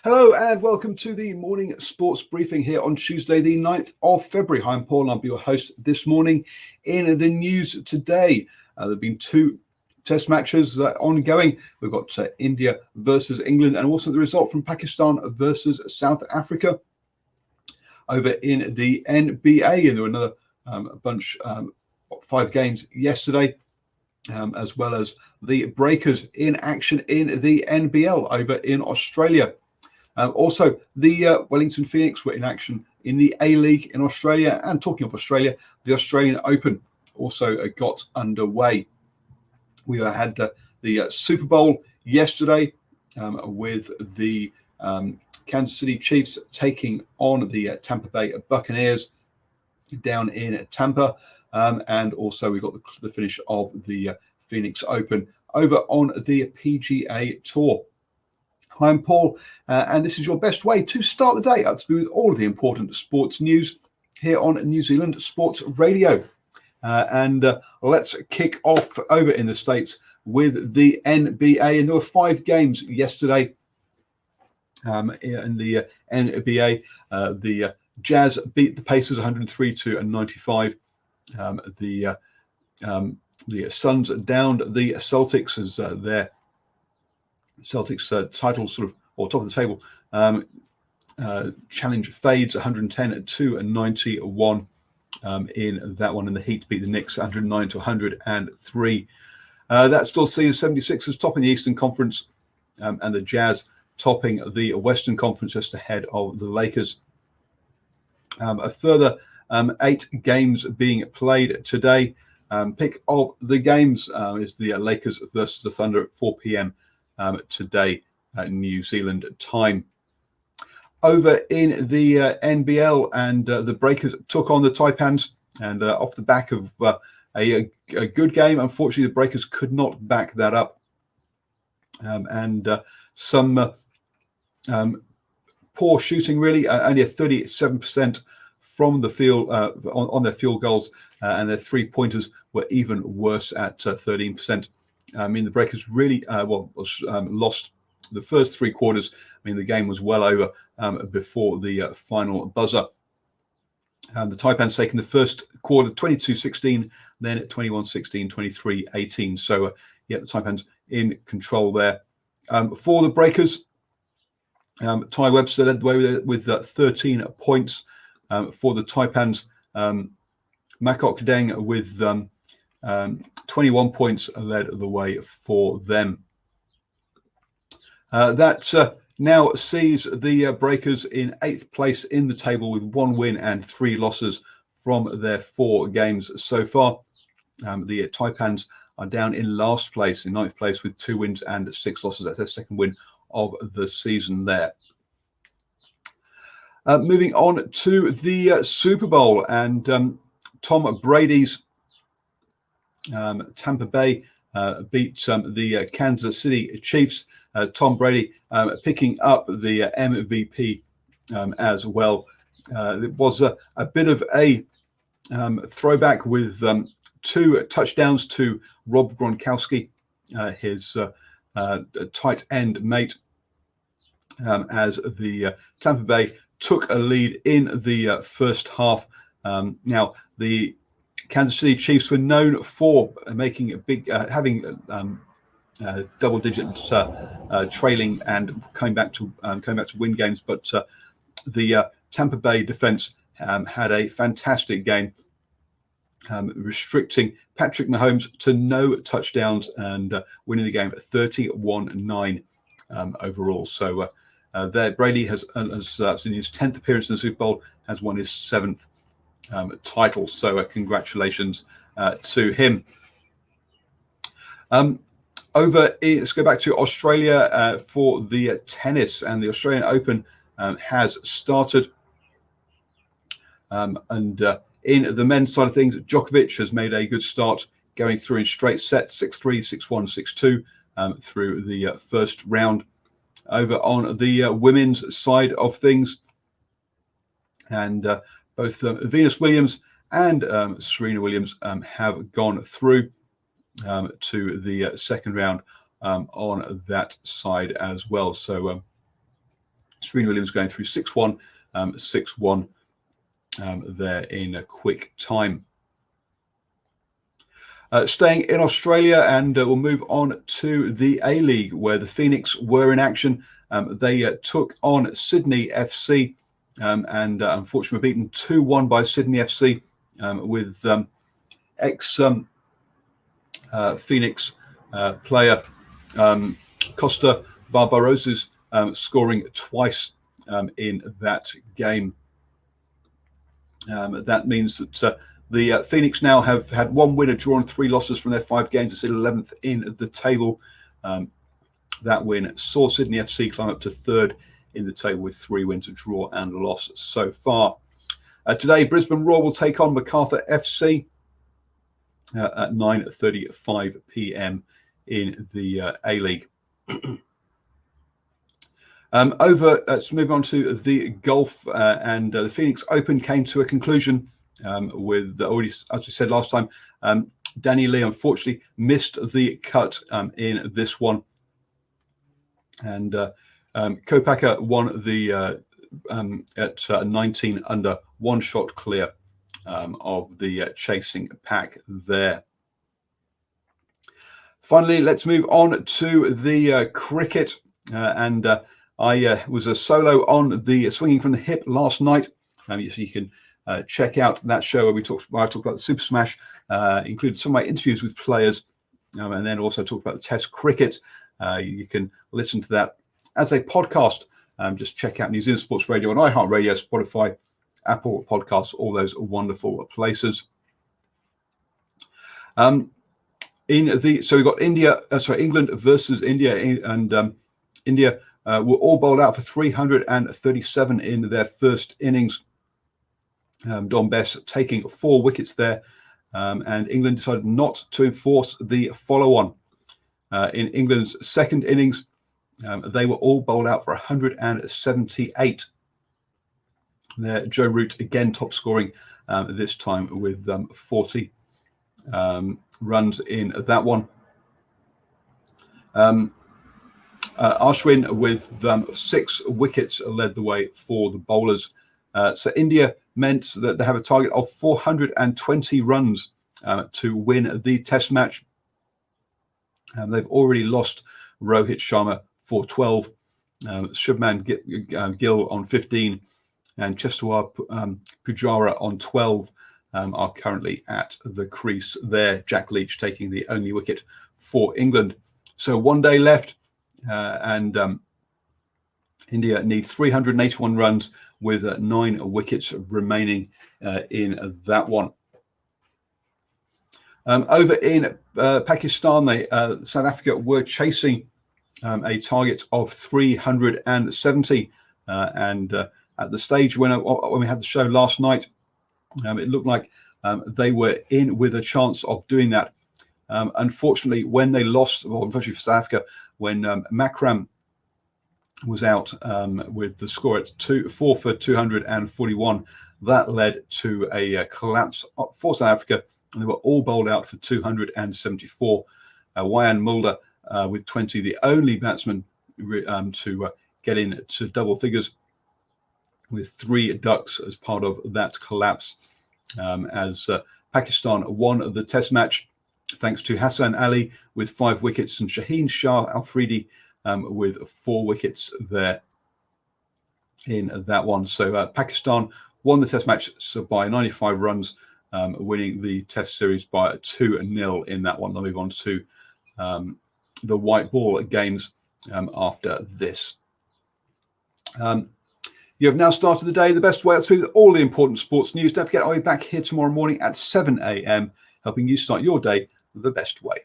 Hello and welcome to the morning sports briefing here on Tuesday, the 9th of February. I'm Paul, I'll be your host this morning. In the news today, there have been two test matches ongoing. We've got India versus England and also the result from Pakistan versus South Africa. Over in the NBA, and there were another bunch, 5 games yesterday. As well as the Breakers in action in the NBL over in Australia. Also, the Wellington Phoenix were in action in the A-League in Australia. And talking of Australia, the Australian Open also got underway. We had the Super Bowl yesterday with the Kansas City Chiefs taking on the Tampa Bay Buccaneers down in Tampa. And also we got the finish of the Phoenix Open over on the PGA Tour. Hi, I'm Paul, and this is your best way to start the day up to be with all of the important sports news here on New Zealand Sports Radio. And let's kick off over in the States with the NBA. And there were 5 games yesterday in the NBA. The Jazz beat the Pacers 103-95. The Suns downed the Celtics as their Celtics title sort of, or top of the table, challenge fades 110-91 in that one, and the Heat beat the Knicks 109-103. That still sees 76ers topping the Eastern Conference and the Jazz topping the Western Conference just ahead of the Lakers. A further 8 games being played today. Pick of the games is the Lakers versus the Thunder at 4 p.m. Today at New Zealand time. Over in the NBL, and the Breakers took on the Taipans, and off the back of a good game, unfortunately the Breakers could not back that up, and some poor shooting really, only a 37% from the field on their field goals, and their 3-pointers were even worse at 13%. I mean, the Breakers really lost the first 3 quarters. I mean, the game was well over before the final buzzer. The Taipans taking the first quarter 22-16, then 21-16, 23-18. So, the Taipans in control there. For the Breakers, Ty Webster led the way with 13 points. For the Taipans, Makok Deng with 21 points led the way for them. That now sees the Breakers in 8th place in the table with 1 win and 3 losses from their 4 games so far. The Taipans are down in last place, in 9th place, with 2 wins and 6 losses. That's their second win of the season there. Moving on to the Super Bowl, and Tom Brady's Tampa Bay beat the Kansas City Chiefs. Tom Brady picking up the MVP as well. It was a bit of a throwback with 2 touchdowns to Rob Gronkowski, his tight end mate, as the Tampa Bay took a lead in the first half. Now, the Kansas City Chiefs were known for making a big, having double digits trailing and coming back to win games, but the Tampa Bay defense had a fantastic game, restricting Patrick Mahomes to no touchdowns and winning the game at 31-9 overall. So there, Brady has in his 10th appearance in the Super Bowl, has won his 7th title. So congratulations to him. Let's go back to Australia for the tennis, and the Australian Open has started. And in the men's side of things, Djokovic has made a good start, going through in straight sets, 6-3, 6-1, 6-2 through the first round. Over on the women's side of things, and both Venus Williams and Serena Williams have gone through to the second round on that side as well. So Serena Williams going through 6-1, 6-1 there in a quick time. Staying in Australia, and we'll move on to the A-League, where the Phoenix were in action. They took on Sydney FC, and unfortunately were beaten 2-1 by Sydney FC, with ex-Phoenix player Costa Barbarosas scoring twice in that game. That means that the Phoenix now have had one win, a draw, and 3 losses from their 5 games to sit 11th in the table. That win saw Sydney FC climb up to 3rd in the table with 3 wins, a draw, and a loss so far. Today, Brisbane Roar will take on Macarthur FC at 9:35 p.m. in the A-League. Let's move on to the golf, and the Phoenix Open came to a conclusion with, already, as we said last time, Danny Lee unfortunately missed the cut in this one, and Kopaka won the at 19 under, 1 shot clear of the chasing pack there. Finally, let's move on to the cricket, and I was a solo on the swinging from the hip last night. So you can check out that show where I talked about the Super Smash, included some of my interviews with players, and then also talked about the Test cricket. You can listen to that as a podcast. Just check out New Zealand Sports Radio on iHeartRadio, Spotify, Apple Podcasts, all those wonderful places. So we've got England versus India, and India were all bowled out for 337 in their first innings. Don Bess taking 4 wickets there, and England decided not to enforce the follow-on. In England's second innings, they were all bowled out for 178. There, Joe Root again top scoring, this time with 40 runs in that one. Ashwin with 6 wickets led the way for the bowlers. So India meant that they have a target of 420 runs to win the Test match. They've already lost Rohit Sharma for 12, Shubman Gill on 15, and Chestawar Pujara on 12 are currently at the crease there. Jack Leach taking the only wicket for England. So 1 day left, and India need 381 runs with 9 wickets remaining in that one. Over in Pakistan, South Africa were chasing a target of 370, and at the stage when we had the show last night, it looked like they were in with a chance of doing that. Unfortunately, when they lost, well, unfortunately for South Africa, when Makram was out with the score at 4 for 241, that led to a collapse for South Africa, and they were all bowled out for 274. Wayan Mulder with 20, the only batsman to get in to double figures, with 3 ducks as part of that collapse, as Pakistan won the Test match thanks to Hassan Ali with 5 wickets and Shaheen Shah Afridi with 4 wickets there in that one. So Pakistan won the Test match by 95 runs, winning the Test series by 2-0 in that one. They'll move on to the white ball games after this. You have now started the day the best way. That's with all the important sports news. Don't forget, I'll be back here tomorrow morning at 7 a.m. helping you start your day the best way.